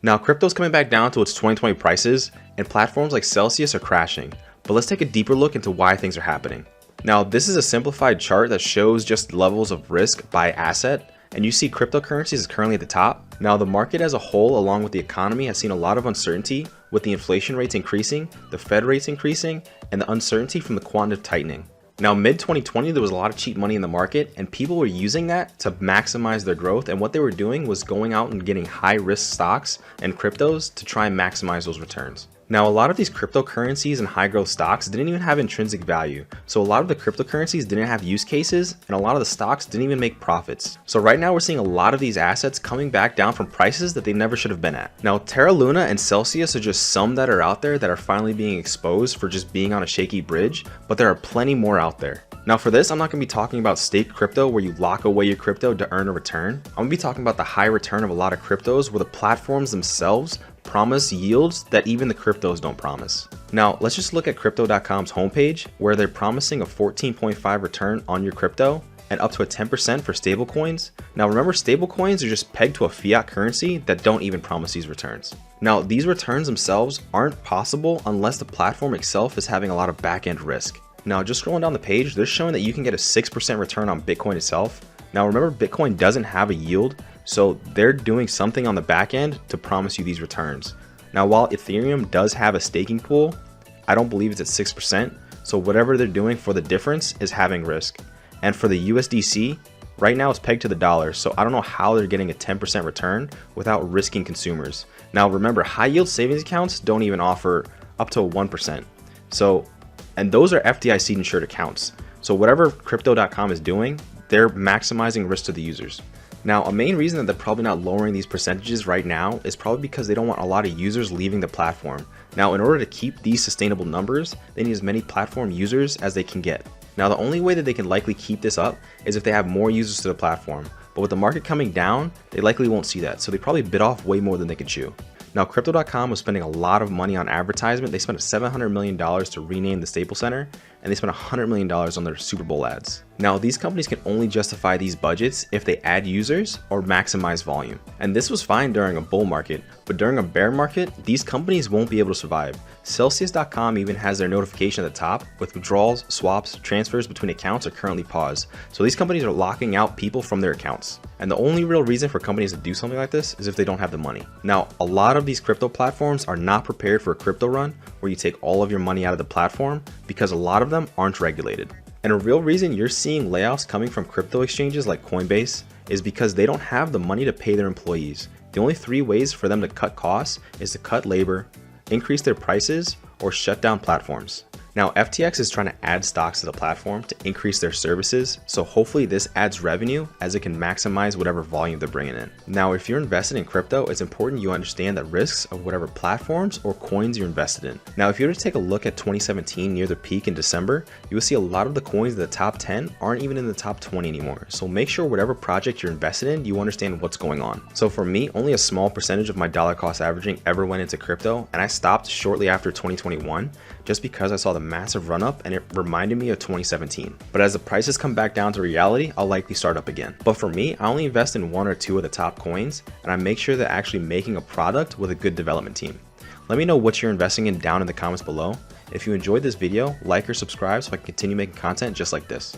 Now, crypto's coming back down to its 2020 prices, and platforms like Celsius are crashing. But let's take a deeper look into why things are happening. Now, this is a simplified chart that shows just levels of risk by asset, and you see cryptocurrencies is currently at the top. Now, the market as a whole, along with the economy, has seen a lot of uncertainty with the inflation rates increasing, the Fed rates increasing, and the uncertainty from the quantitative tightening. Now, mid-2020, there was a lot of cheap money in the market, and people were using that to maximize their growth, and what they were doing was going out and getting high-risk stocks and cryptos to try and maximize those returns. Now, a lot of these cryptocurrencies and high growth stocks didn't even have intrinsic value. So a lot of the cryptocurrencies didn't have use cases, and a lot of the stocks didn't even make profits. So right now we're seeing a lot of these assets coming back down from prices that they never should have been at. Now, Terra Luna and Celsius are just some that are out there that are finally being exposed for just being on a shaky bridge, but there are plenty more out there. Now for this, I'm not going to be talking about staked crypto where you lock away your crypto to earn a return. I'm going to be talking about the high return of a lot of cryptos where the platforms themselves promise yields that even the cryptos don't promise. Now let's just look at Crypto.com's homepage where they're promising a 14.5 return on your crypto and up to a 10% for stablecoins. Now remember, stablecoins are just pegged to a fiat currency that don't even promise these returns. Now these returns themselves aren't possible unless the platform itself is having a lot of back-end risk. Now just scrolling down the page, they're showing that you can get a 6% return on Bitcoin itself. Now remember, Bitcoin doesn't have a yield, so they're doing something on the back end to promise you these returns. Now while Ethereum does have a staking pool, I don't believe it's at 6%, so whatever they're doing for the difference is having risk. And for the USDC, right now it's pegged to the dollar, so I don't know how they're getting a 10% return without risking consumers. Now remember, high yield savings accounts don't even offer up to a 1%. And those are FDIC insured accounts. So whatever Crypto.com is doing, they're maximizing risk to the users. Now, a main reason that they're probably not lowering these percentages right now is probably because they don't want a lot of users leaving the platform. Now, in order to keep these sustainable numbers, they need as many platform users as they can get. Now, the only way that they can likely keep this up is if they have more users to the platform. But with the market coming down, they likely won't see that. So they probably bit off way more than they can chew. Now, Crypto.com was spending a lot of money on advertisement. They spent $700 million to rename the Staples Center, and they spent $100 million on their Super Bowl ads. Now, these companies can only justify these budgets if they add users or maximize volume. And this was fine during a bull market, but during a bear market, these companies won't be able to survive. Celsius.com even has their notification at the top with withdrawals, swaps, transfers between accounts are currently paused. So these companies are locking out people from their accounts. And the only real reason for companies to do something like this is if they don't have the money. Now, a lot of these crypto platforms are not prepared for a crypto run where you take all of your money out of the platform because a lot of them aren't regulated. And a real reason you're seeing layoffs coming from crypto exchanges like Coinbase is because they don't have the money to pay their employees. The only three ways for them to cut costs is to cut labor, increase their prices, or shut down platforms. Now, FTX is trying to add stocks to the platform to increase their services, so hopefully this adds revenue as it can maximize whatever volume they're bringing in. Now, if you're invested in crypto, it's important you understand the risks of whatever platforms or coins you're invested in. Now, if you were to take a look at 2017 near the peak in December, you will see a lot of the coins in the top 10 aren't even in the top 20 anymore. So make sure whatever project you're invested in, you understand what's going on. So for me, only a small percentage of my dollar cost averaging ever went into crypto, and I stopped shortly after 2021 just because I saw the massive run up and it reminded me of 2017. But as the prices come back down to reality, I'll likely start up again. But for me, I only invest in one or two of the top coins, and I make sure they're actually making a product with a good development team. Let me know what you're investing in down in the comments below. If you enjoyed this video, like or subscribe so I can continue making content just like this.